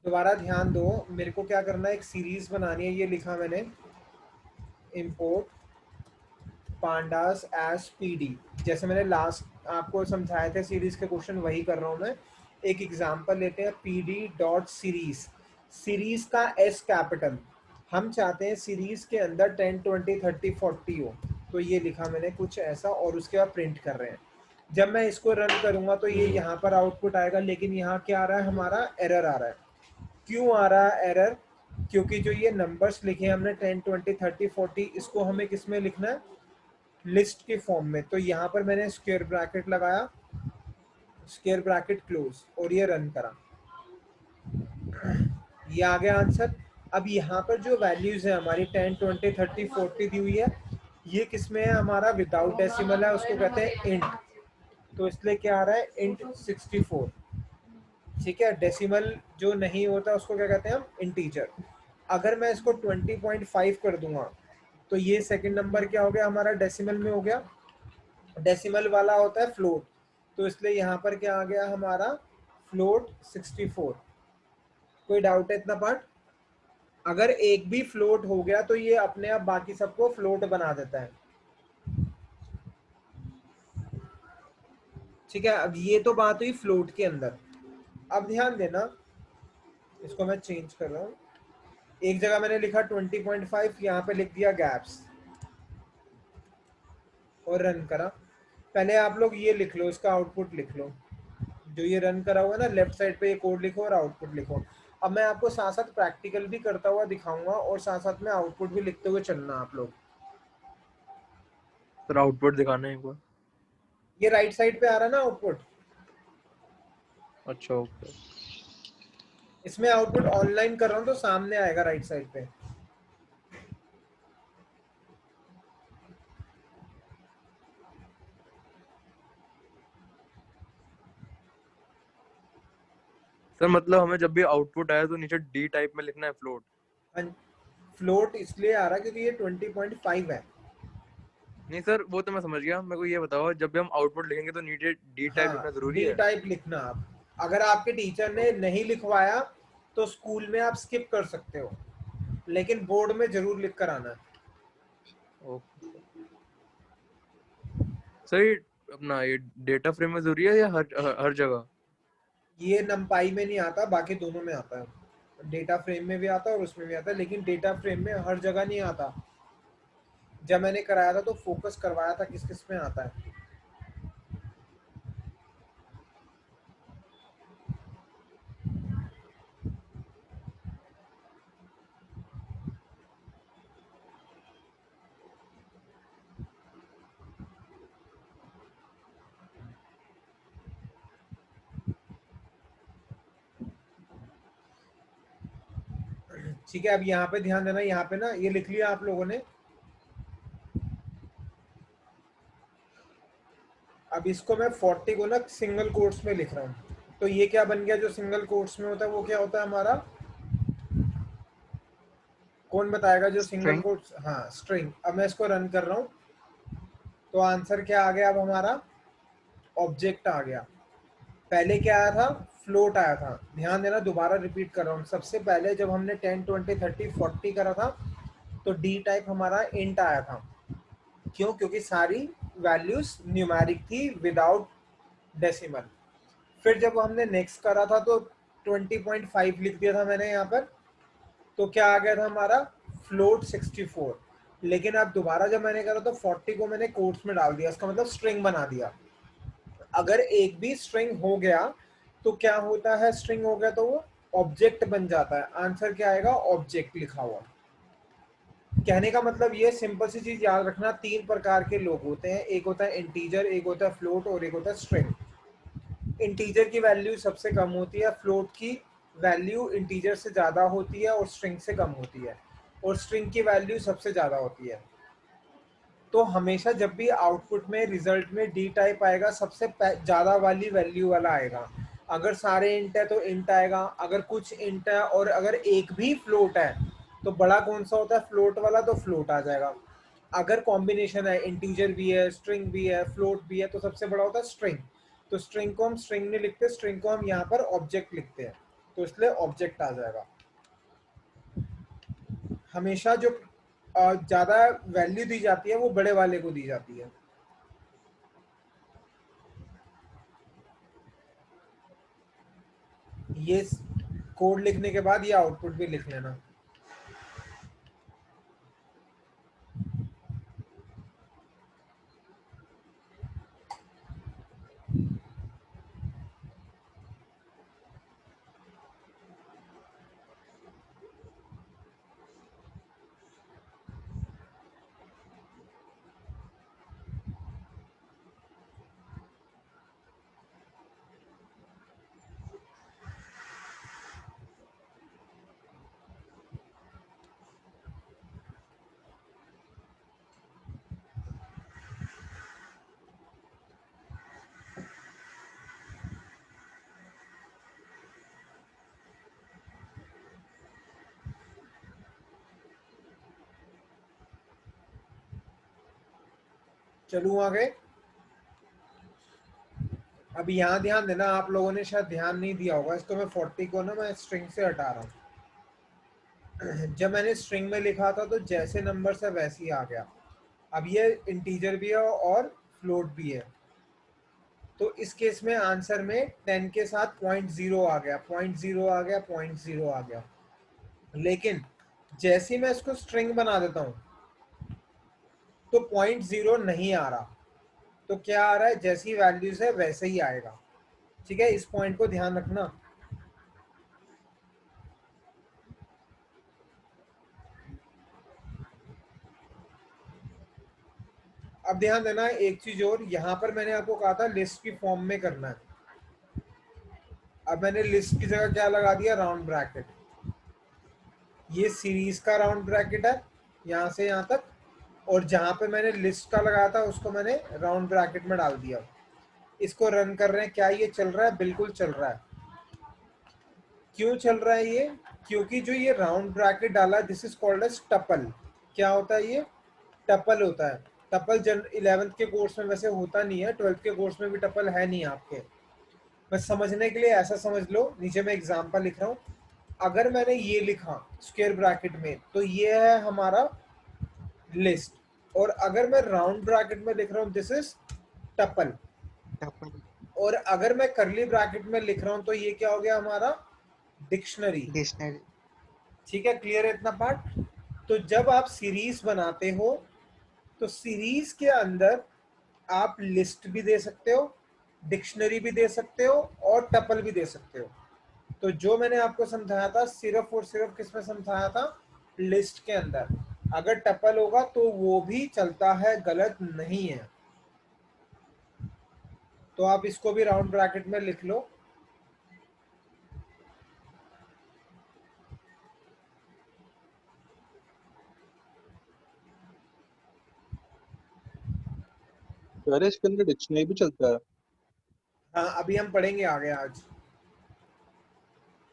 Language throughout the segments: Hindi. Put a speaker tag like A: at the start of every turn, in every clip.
A: दोबारा ध्यान दो, मेरे को क्या करना है, एक सीरीज बनानी है। ये लिखा मैंने, इंपोर्ट पांडास एज पीडी। जैसे मैंने लास्ट आपको समझाए थे सीरीज के क्वेश्चन, वही कर रहा हूं मैं। एक एग्जांपल लेते हैं, पीडी डॉट सीरीज। सीरीज का एस कैपिटल, हम चाहते हैं सीरीज के अंदर 10 20 30 40 हो। तो ये लिखा मैंने कुछ ऐसा, और उसके बाद प्रिंट कर रहे हैं। जब मैं इसको रन करूंगा तो ये यहाँ पर आउटपुट आएगा, लेकिन यहाँ क्या आ रहा है, हमारा एरर आ रहा है। क्यों आ रहा है एरर? क्योंकि जो ये नंबर्स लिखे हैं हमने 10 20 30 40, इसको हमें किस में लिखना है, लिस्ट के फॉर्म में। तो यहाँ पर मैंने स्क्वायर ब्रैकेट लगाया, स्क्वायर ब्रैकेट क्लोज, और ये रन करा, ये आ गया आंसर। अब यहाँ पर जो वैल्यूज है हमारी 10 20 30 40 दी हुई है, ये किसमें है, हमारा विदाउट डेसिमल है, उसको कहते हैं इंट। तो इसलिए क्या आ रहा है, इंट 64। ठीक है, डेसिमल जो नहीं होता उसको क्या कहते हैं हम, इंटीजर। अगर मैं इसको 20.5 कर दूंगा तो ये सेकंड नंबर क्या हो गया हमारा, डेसिमल में हो गया। डेसिमल वाला होता है फ्लोट, तो इसलिए यहाँ पर क्या आ गया हमारा, फ्लोट 64। कोई डाउट है इतना पार्ट? अगर एक भी फ्लोट हो गया तो ये अपने आप बाकी सबको फ्लोट बना देता है। ठीक है, अब ये तो बात हुई फ्लोट के अंदर। अब ध्यान देना, इसको मैं चेंज कर रहा हूँ। एक जगह मैंने लिखा 20.5, यहाँ पे लिख दिया गैप्स, और रन करा। पहले आप लोग ये लिख लो, इसका आउटपुट लिख लो। जो ये रन करा हुआ है ना, लेफ्ट साइड पे ये कोड लिखो और आउटपुट लिखो। अब मैं आपको साथ साथ प्रैक्टिकल भी करता हुआ दिखाऊंगा, और साथ साथ में आउटपुट भी लिखते हुए चलना आप लोग।
B: सर आउटपुट दिखाना है एक बार।
A: ये राइट साइड पे आ रहा है ना आउटपुट,
B: अच्छा ओके।
A: इसमें आउटपुट ऑनलाइन कर रहा हूँ तो सामने आएगा राइट साइड पे।
B: सर मतलब हमें जब भी आउटपुट आया तो नीचे डी टाइप में लिखना है फ्लोट।
A: फ्लोट इसलिए आ रहा है क्योंकि ये 20.5 है।
B: नहीं सर वो तो मैं समझ गया, मेरे को ये बताओ जब भी हम आउटपुट लिखेंगे तो नीचे डी टाइप लिखना
A: हाँ,
B: जरूरी
A: डी
B: है?
A: टाइप लिखना आप। अगर आपके टीचर ने नहीं लिखवाया तो स्कूल में आप स्किप कर सकते हो, लेकिन बोर्ड में जरूर लिख कर आना है।
B: Okay sir. सर ये अपना ये डेटा फ्रेम में जरूरी है या हर जगह?
A: ये नंपाई में नहीं आता, बाकी दोनों में आता है। डेटा फ्रेम में भी आता है और उसमें भी आता है, लेकिन डेटा फ्रेम में हर जगह नहीं आता। जब मैंने कराया था तो फोकस करवाया था किस किस में आता है। ठीक है, अब यहाँ पे ध्यान देना, यहाँ पे ना ये लिख लिया आप लोगों ने। अब इसको मैं 40 को ना सिंगल कोट्स में लिख रहा हूँ। तो ये क्या बन गया, जो सिंगल कोट्स में होता है वो क्या होता है हमारा, कौन बताएगा जो सिंगल
B: स्ट्रिंग।
A: कोट्स, हाँ स्ट्रिंग। अब मैं इसको रन कर रहा हूँ, तो आंसर क्या आ गया अब हमारा, ऑब्जेक्ट आ गया। पहले क्या आया था, फ्लोट आया था। ध्यान देना, दोबारा रिपीट कर रहा हूँ। सबसे पहले जब हमने 10 20 30 40 करा था तो डी टाइप हमारा इंट आया था। क्यों? क्योंकि सारी वैल्यूज न्यूमेरिक थी विदाउट डेसिमल। फिर जब हमने नेक्स्ट करा था तो 20.5 लिख दिया था मैंने यहाँ पर, तो क्या आ गया था हमारा, फ्लोट 64। लेकिन अब दोबारा जब मैंने करा तो 40 को मैंने कोट्स में डाल दिया, इसका मतलब स्ट्रिंग बना दिया। अगर एक भी स्ट्रिंग हो गया तो क्या होता है, स्ट्रिंग हो गया तो वो ऑब्जेक्ट बन जाता है। आंसर क्या आएगा, ऑब्जेक्ट लिखा हुआ। कहने का मतलब ये, सिंपल सी चीज याद रखना, तीन प्रकार के लोग होते हैं, एक होता है इंटीजर, एक होता है फ्लोट, और एक होता है स्ट्रिंग। इंटीजर की वैल्यू सबसे कम होती है, फ्लोट की वैल्यू इंटीजर से ज़्यादा होती है और स्ट्रिंग से कम होती है, और स्ट्रिंग की वैल्यू सबसे ज़्यादा होती है। तो हमेशा जब भी आउटपुट में रिजल्ट में डी टाइप आएगा, सबसे ज़्यादा वाली वैल्यू वाला आएगा। अगर सारे इंट है तो इंट आएगा, अगर कुछ इंट है और अगर एक भी फ्लोट है तो बड़ा कौन सा होता है, फ्लोट वाला, तो फ्लोट आ जाएगा। अगर कॉम्बिनेशन है, इंटीजर भी है, स्ट्रिंग भी है, फ्लोट भी है, तो सबसे बड़ा होता है स्ट्रिंग। तो स्ट्रिंग को हम स्ट्रिंग नहीं लिखते, स्ट्रिंग को हम यहाँ पर ऑब्जेक्ट लिखते हैं। तो इसलिए ऑब्जेक्ट आ जाएगा। हमेशा जो ज्यादा वैल्यू दी जाती है वो बड़े वाले को दी जाती है। ये कोड लिखने के बाद ये आउटपुट भी लिख लेना। चलूं आगे। अब यहाँ ध्यान देना, आप लोगों ने शायद ध्यान नहीं दिया होगा, इसको मैं 40 को ना मैं स्ट्रिंग से हटा रहा हूँ। जब मैंने स्ट्रिंग में लिखा था तो जैसे नंबर से वैसे ही आ गया। अब ये इंटीजर भी है और फ्लोट भी है, तो इस केस में आंसर में 10 के साथ 0.0 आ गया, 0.0 आ गया, 0.0 आ गया। लेकिन जैसे ही मैं इसको स्ट्रिंग बना देता हूँ तो 0.0 नहीं आ रहा। तो क्या आ रहा है, जैसी वैल्यूज है वैसे ही आएगा। ठीक है, इस पॉइंट को ध्यान रखना। अब ध्यान देना एक चीज और, यहां पर मैंने आपको कहा था लिस्ट की फॉर्म में करना है। अब मैंने लिस्ट की जगह क्या लगा दिया, राउंड ब्रैकेट। ये सीरीज का राउंड ब्रैकेट है यहां से यहां तक, और जहां पे मैंने लिस्ट का लगाया था उसको मैंने राउंड ब्रैकेट में डाल दिया। इसको रन कर रहे हैं, क्या ये चल रहा है? बिल्कुल चल रहा है। क्यों चल रहा है ये? क्योंकि जो ये राउंड ब्रैकेट डाला, this is called as tuple. क्या होता है ये? टपल होता है। टपल जन 11th के कोर्स में वैसे होता नहीं है, 12th के कोर्स में भी टपल है नहीं आपके। बस समझने के लिए ऐसा समझ लो, नीचे मैं एग्जांपल लिख रहा हूँ। अगर मैंने ये लिखा स्क्वायर ब्रैकेट में तो ये है हमारा लिस्ट, और अगर मैं राउंड ब्रैकेट में लिख रहा हूँ दिस इज टपल,
C: टपल
A: और अगर मैं करली ब्रैकेट में लिख रहा हूँ तो ये क्या हो गया हमारा? डिक्शनरी।
C: डिक्शनरी।
A: ठीक है, क्लियर है इतना पार्ट? तो जब आप सीरीज बनाते हो तो सीरीज के अंदर आप लिस्ट भी दे सकते हो, डिक्शनरी भी दे सकते हो, और टपल भी दे सकते हो। तो जो मैंने आपको समझाया था सिर्फ और सिर्फ किस में समझाया था? लिस्ट के अंदर। अगर टपल होगा तो वो भी चलता है, गलत नहीं है। तो आप इसको भी राउंड ब्रैकेट में लिख लो।
D: अरे इसके अंदर डिक्शनरी भी चलता है?
A: हाँ, अभी हम पढ़ेंगे आगे आज।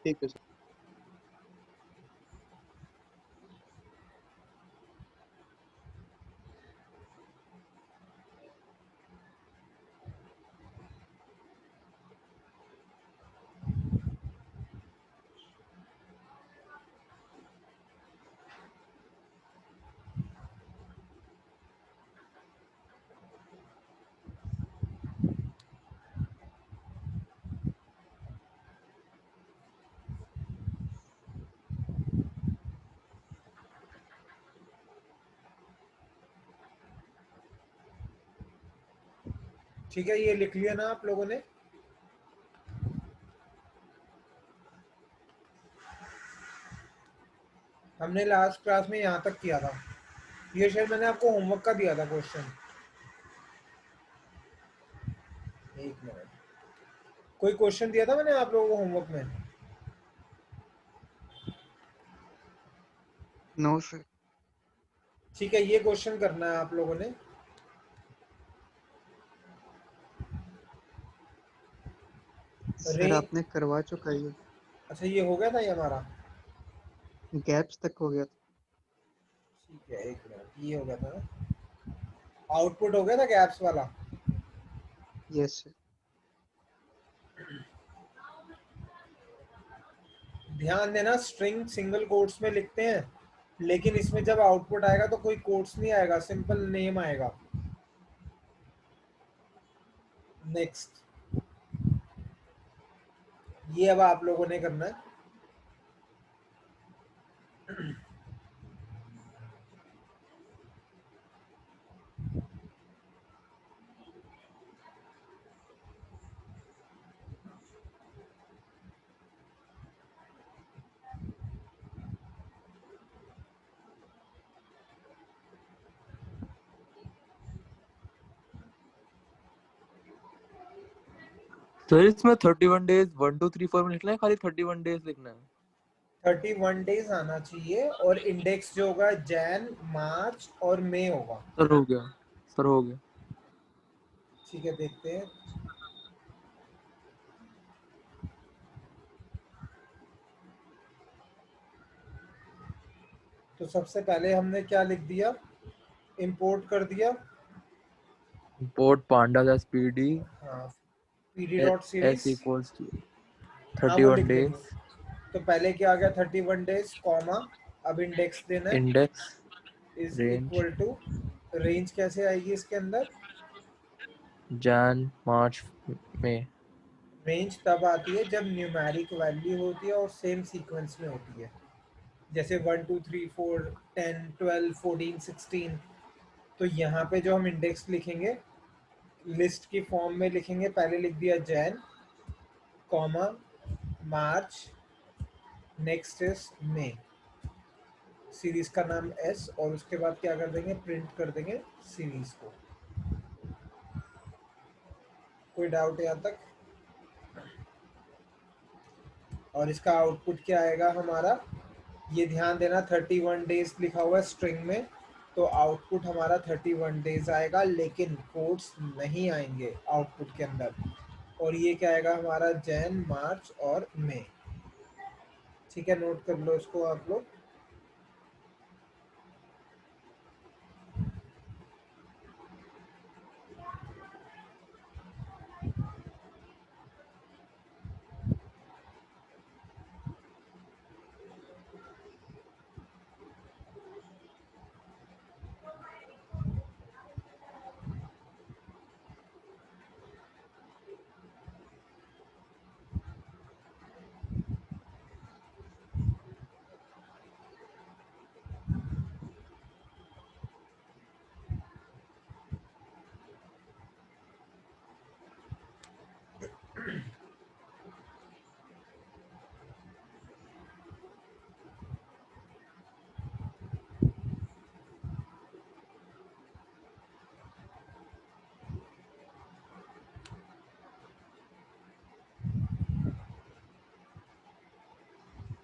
D: ठीक है सर।
A: ठीक है, ये लिख लिया ना आप लोगों ने? हमने लास्ट क्लास में यहाँ तक किया था। ये शायद मैंने आपको होमवर्क का दिया था क्वेश्चन। एक मिनट, कोई क्वेश्चन दिया था मैंने आप लोगों को होमवर्क में?
C: No sir.
A: ठीक है, ये क्वेश्चन करना है आप लोगों ने। रे
C: सर आपने करवा चुका है ये।
A: अच्छा, ये हो गया था ये हमारा?
C: गैप्स तक हो गया था।
A: ठीक है, एक मिनट, ये हो गया था ना? आउटपुट हो गया था गैप्स वाला?
C: Yes sir.
A: ध्यान देना स्ट्रिंग सिंगल कोट्स में लिखते हैं, लेकिन इसमें जब आउटपुट आएगा तो कोई कोट्स नहीं आएगा, सिंपल नेम आएगा। नेक्स्ट, ये अब आप लोगों ने करना है।
B: सर इसमें 31 डेज 1 2 3 4 में लिखना है, खाली 31 डेज लिखना है?
A: 31 डेज आना चाहिए और इंडेक्स जो होगा जैन, मार्च और मई होगा।
B: सर हो गया, सर हो गया।
A: ठीक है, देखते हैं। तो सबसे पहले हमने क्या लिख दिया, इंपोर्ट कर दिया।
B: import pandas as pd
A: हाँ, pd dot series
B: s equals to
A: हाँ वो
B: 31
A: लिख देंगे।
B: days
A: तो पहले क्या आ गया 31 डेज कॉमा, अब इंडेक्स देना है
B: index
A: is
B: range
A: equal to, range कैसे आएगी इसके अंदर,
B: jan march may।
A: रेंज तब आती है जब न्यूमेरिक वैल्यू होती है और सेम सीक्वेंस में होती है, जैसे 1 2 3 4 10 12 14 16। तो यहाँ पे जो हम इंडेक्स लिखेंगे लिस्ट की फॉर्म में लिखेंगे, पहले लिख दिया Jan comma March, next is May, series का नाम एस, और उसके बाद क्या कर देंगे, प्रिंट कर देंगे सीरीज को। कोई डाउट यहाँ तक? और इसका आउटपुट क्या आएगा हमारा, ये ध्यान देना 31 डेज लिखा हुआ है स्ट्रिंग में, तो आउटपुट हमारा 31 डेज आएगा, लेकिन कोड्स नहीं आएंगे आउटपुट के अंदर। और ये क्या आएगा हमारा, जैन, मार्च और मई। ठीक है, नोट कर लो इसको आप लोग।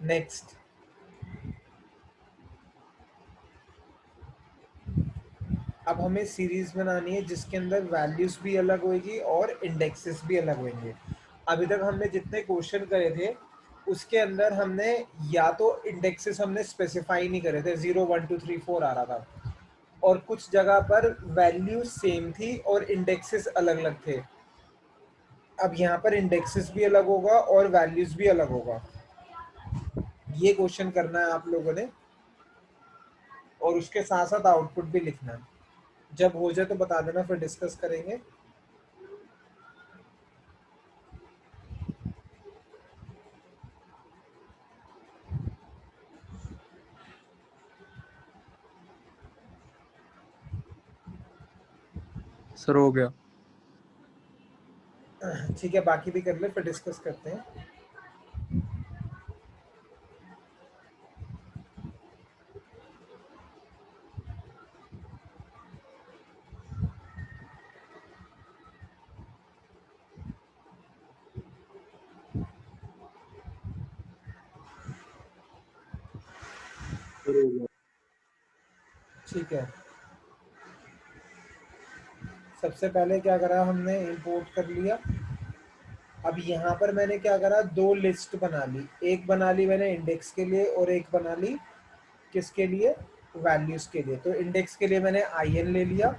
A: नेक्स्ट, अब हमें सीरीज बनानी है जिसके अंदर वैल्यूज भी अलग होगी और इंडेक्सेस भी अलग होंगे। अभी तक हमने जितने क्वेश्चन करे थे उसके अंदर हमने या तो इंडेक्सेस हमने स्पेसिफाई नहीं करे थे, 0 1 2 3 4 आ रहा था, और कुछ जगह पर वैल्यू सेम थी और इंडेक्सेस अलग अलग थे। अब यहाँ पर इंडेक्सेस भी अलग होगा और वैल्यूज भी अलग होगा। ये क्वेश्चन करना है आप लोगों ने, और उसके साथ साथ आउटपुट भी लिखना है। जब हो जाए तो बता देना, फिर डिस्कस करेंगे।
B: सर हो गया।
A: ठीक है, बाकी भी कर ले, फिर डिस्कस करते हैं।
D: सर हो गया।
A: ठीक है, सबसे पहले क्या करा हमने, इंपोर्ट कर लिया। अब यहाँ पर मैंने क्या करा, दो लिस्ट बना ली, एक बना ली मैंने इंडेक्स के लिए और एक बना ली किसके लिए, वैल्यूज के लिए। तो इंडेक्स के लिए मैंने in ले लिया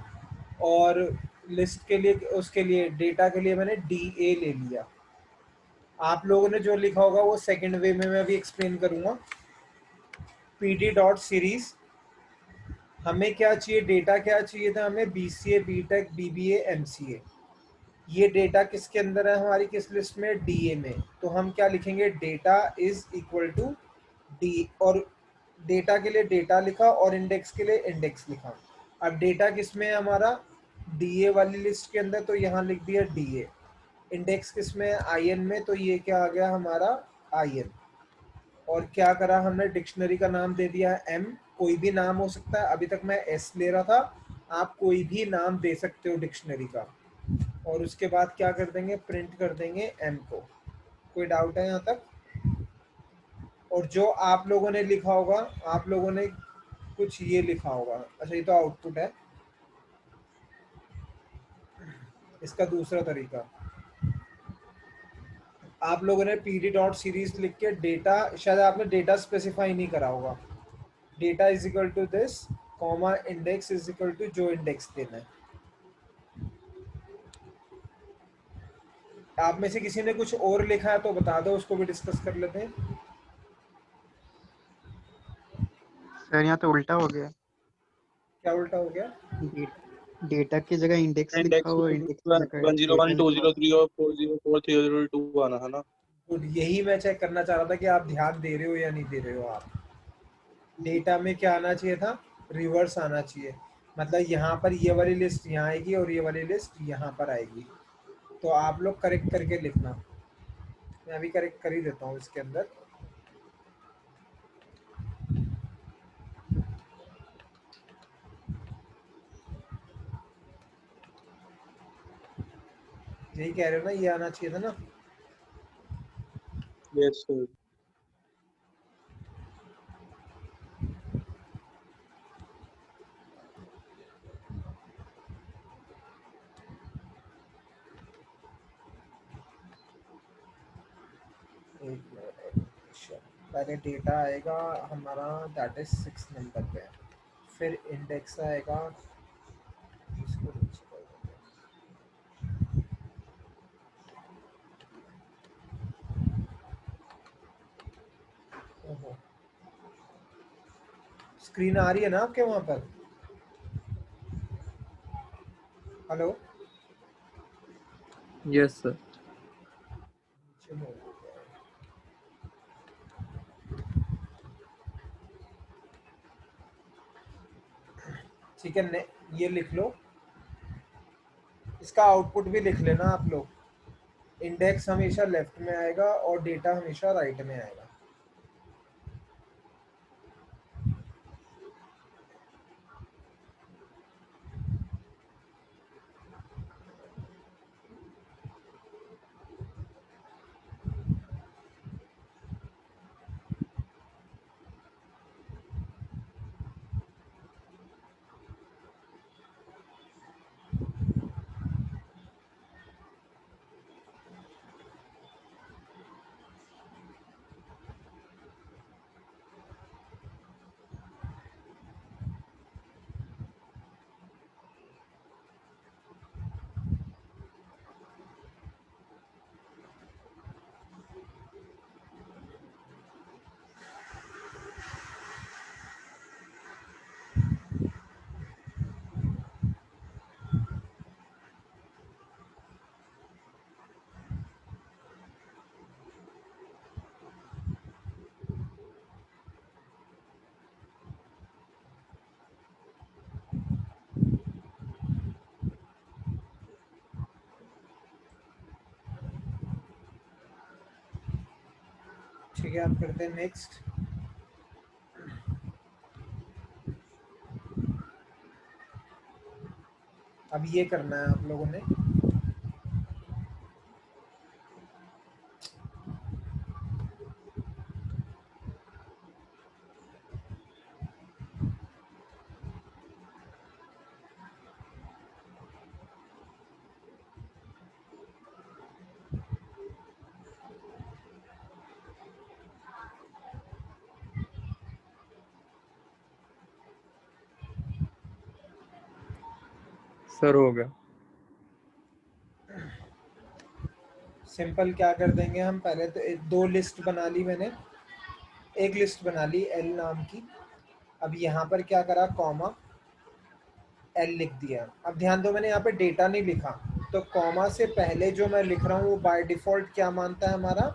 A: और लिस्ट के लिए, उसके लिए डेटा के लिए मैंने da ले लिया। आप लोगों ने जो लिखा होगा वो सेकंड वे में मैं अभी एक्सप्लेन करूंगा। pd डॉट सीरीज, हमें क्या चाहिए, डेटा क्या चाहिए था हमें, BCA BTech BBA MCA। ये डेटा किसके अंदर है हमारी, किस लिस्ट में, DA में। तो हम क्या लिखेंगे, data is equal to D, और डेटा के लिए डेटा लिखा और इंडेक्स के लिए इंडेक्स लिखा। अब डेटा किस में है हमारा, DA वाली लिस्ट के अंदर, तो यहाँ लिख दिया DA। इंडेक्स किस में है, IN में, तो ये क्या आ गया हमारा IN। और क्या करा हमने, डिक्शनरी का नाम दे दिया है M, कोई भी नाम हो सकता है, अभी तक मैं S ले रहा था, आप कोई भी नाम दे सकते हो डिक्शनरी का। और उसके बाद क्या कर देंगे, प्रिंट कर देंगे M को। कोई डाउट है यहाँ तक? और जो आप लोगों ने लिखा होगा, आप लोगों ने कुछ ये लिखा होगा, अच्छा ये तो आउटपुट है, इसका दूसरा तरीका, आप लोगों ने pd डॉट सीरीज लिख के डेटा, शायद आपने डेटा स्पेसिफाई नहीं करा होगा, data is equal to this comma index is equal to जो इंडेक्स देना है। आप में से किसी ने कुछ और लिखा है तो बता दो, उसको भी डिस्कस कर लेते हैं।
C: सर यहाँ तो उल्टा हो गया।
A: क्या उल्टा हो गया?
C: डेटा की जगह इंडेक्स लिखा
D: इंडेक्स
C: हुआ, इंडेक्स की जगह डेटा
D: 101
C: लिखा हुआ।
D: 203 और 404 302 आना है ना।
A: गुड, यही मैं चेक करना चाह रहा था कि आप ध्यान दे रहे हो या नहीं दे रहे हो। आप डेटा में क्या आना चाहिए था, रिवर्स आना चाहिए, मतलब यहाँ पर ये वाली लिस्ट यहाँ आएगी और ये वाली लिस्ट यहाँ पर आएगी। तो आप लोग करेक्ट करके लिखना, मैं अभी करेक्ट कर ही देता हूँ इसके अंदर। यही कह रहे हो ना, ये आना चाहिए था ना।
D: Yes sir.
A: एक मिनट, अच्छा, पहले डेटा आएगा हमारा, दैट इज 6 नंबर पे, फिर इंडेक्स आएगा, इसको नीचे कर देते हैं। ओहो, स्क्रीन आ रही है ना आपके वहां पर? Hello,
B: yes sir.
A: चलो ठीक है, ये लिख लो, इसका आउटपुट भी लिख लेना आप लोग। इंडेक्स हमेशा लेफ्ट में आएगा और डेटा हमेशा राइट में आएगा। ठीक है, आप करते हैं नेक्स्ट। अब ये करना है आप लोगों ने,
B: सर हो गया।
A: सिंपल क्या कर देंगे हम, पहले तो दो लिस्ट बना ली मैंने, एक लिस्ट बना ली एल नाम की। अब यहाँ पर क्या करा, कॉमा एल लिख दिया। अब ध्यान दो मैंने यहाँ पे डेटा नहीं लिखा, तो कॉमा से पहले जो मैं लिख रहा हूँ वो बाय डिफॉल्ट क्या मानता है हमारा,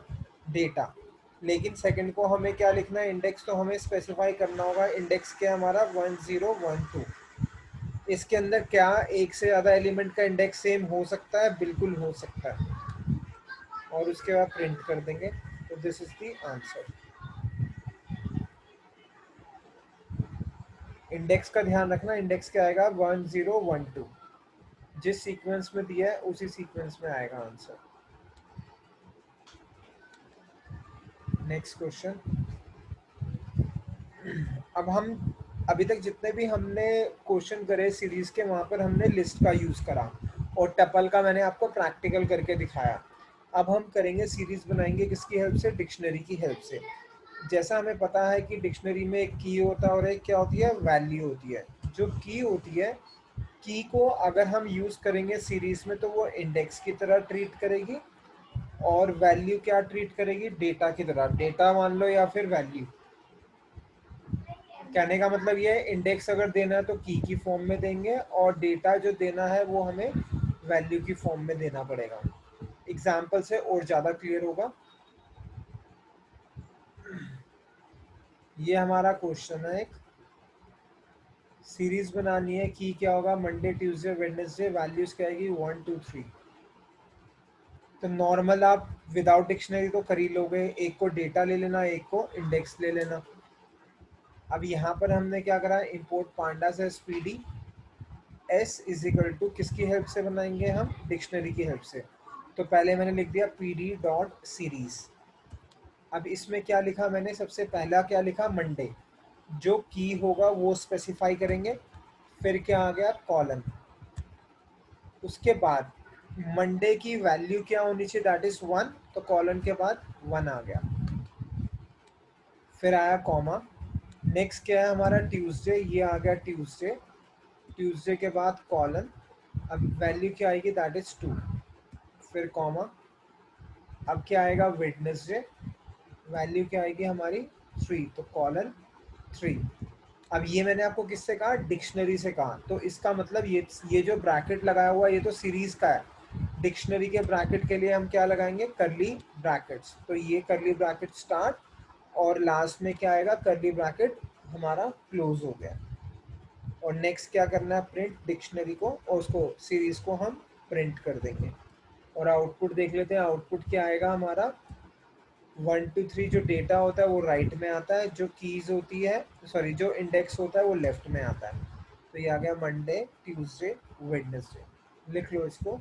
A: डेटा। लेकिन सेकंड को हमें क्या लिखना है, इंडेक्स तो हमें स्पेसिफाई करना होगा। इंडेक्स क्या हमारा 1012। इसके अंदर क्या एक से ज़्यादा एलिमेंट का इंडेक्स सेम हो सकता है, बिल्कुल हो सकता है। और उसके बाद प्रिंट कर देंगे। तो this is the answer. Index का ध्यान रखना, इंडेक्स क्या आएगा 1012, जिस सीक्वेंस में दिया है उसी सीक्वेंस में आएगा आंसर। Next question. अब हम अभी तक जितने भी हमने क्वेश्चन करे सीरीज के, वहां पर हमने लिस्ट का यूज करा और टपल का मैंने आपको प्रैक्टिकल करके दिखाया। अब हम करेंगे सीरीज बनाएंगे किसकी हेल्प से, डिक्शनरी की हेल्प से। जैसा हमें पता है कि डिक्शनरी में एक की होता है और एक क्या होती है, वैल्यू होती है। जो की होती है, की को अगर हम यूज करेंगे सीरीज में तो वो इंडेक्स की तरह ट्रीट करेगी, और वैल्यू क्या ट्रीट करेगी, डेटा की तरह। डेटा मान लो या फिर वैल्यू। कहने का मतलब ये है, इंडेक्स अगर देना है तो की फॉर्म में देंगे, और डेटा जो देना है वो हमें वैल्यू की फॉर्म में देना पड़ेगा। एग्जाम्पल से और ज़्यादा क्लियर होगा। ये हमारा क्वेश्चन है, एक सीरीज बनानी है। की क्या होगा, मंडे ट्यूसडे वेडनेसडे, वैल्यूज क्या आएगी 1 2 3। तो नॉर्मल आप विदाउट डिक्शनरी तो कर ही लोगे, एक को डेटा ले लेना, एक को इंडेक्स ले लेना। अब यहाँ पर हमने क्या करा, import pandas as P D S is equal to, किसकी हेल्प से बनाएंगे हम, डिक्शनरी की हेल्प से। तो पहले मैंने लिख दिया पी डी डॉट सीरीज। अब इसमें क्या लिखा मैंने, सबसे पहला क्या लिखा, मंडे। जो की होगा वो स्पेसिफाई करेंगे। फिर क्या आ गया, कॉलन। उसके बाद मंडे की वैल्यू क्या होनी चाहिए, दैट इज 1, तो कॉलन के बाद 1 आ गया। फिर आया कॉमा। नेक्स्ट क्या है हमारा, ट्यूसडे, ये आ गया ट्यूसडे। ट्यूसडे के बाद कॉलन। अब वैल्यू क्या आएगी, दैट इज 2। फिर कॉमा। अब क्या आएगा, वेडनेसडे, वैल्यू क्या आएगी हमारी 3, तो कॉलन 3। अब ये मैंने आपको किससे कहा, डिक्शनरी से कहा। तो इसका मतलब ये जो ब्रैकेट लगाया हुआ है ये तो सीरीज का है। डिक्शनरी के ब्रैकेट के लिए हम क्या लगाएंगे, करली ब्रैकेट्स। तो ये करली ब्रैकेट स्टार्ट, और लास्ट में क्या आएगा, करली ब्रैकेट हमारा क्लोज हो गया। और नेक्स्ट क्या करना है, प्रिंट डिक्शनरी को, और उसको सीरीज को हम प्रिंट कर देंगे। और आउटपुट देख लेते हैं, आउटपुट क्या आएगा हमारा 1 2 3। जो डेटा होता है वो राइट में आता है, जो कीज होती है, सॉरी जो इंडेक्स होता है वो लेफ्ट में आता है। तो ये आ गया मंडे ट्यूसडे वेडनेसडे। लिख लो इसको।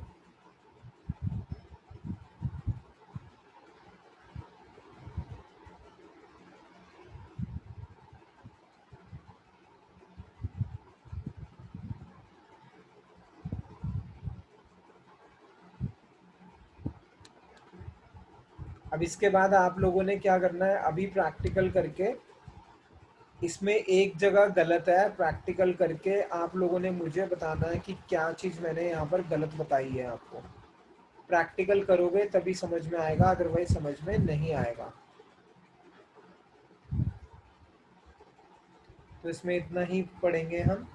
A: अब इसके बाद आप लोगों ने क्या करना है, अभी प्रैक्टिकल करके, इसमें एक जगह गलत है, प्रैक्टिकल करके आप लोगों ने मुझे बताना है कि क्या चीज़ मैंने यहाँ पर गलत बताई है आपको। प्रैक्टिकल करोगे तभी समझ में आएगा, अदरवाइज समझ में नहीं आएगा। तो इसमें इतना ही पढ़ेंगे हम।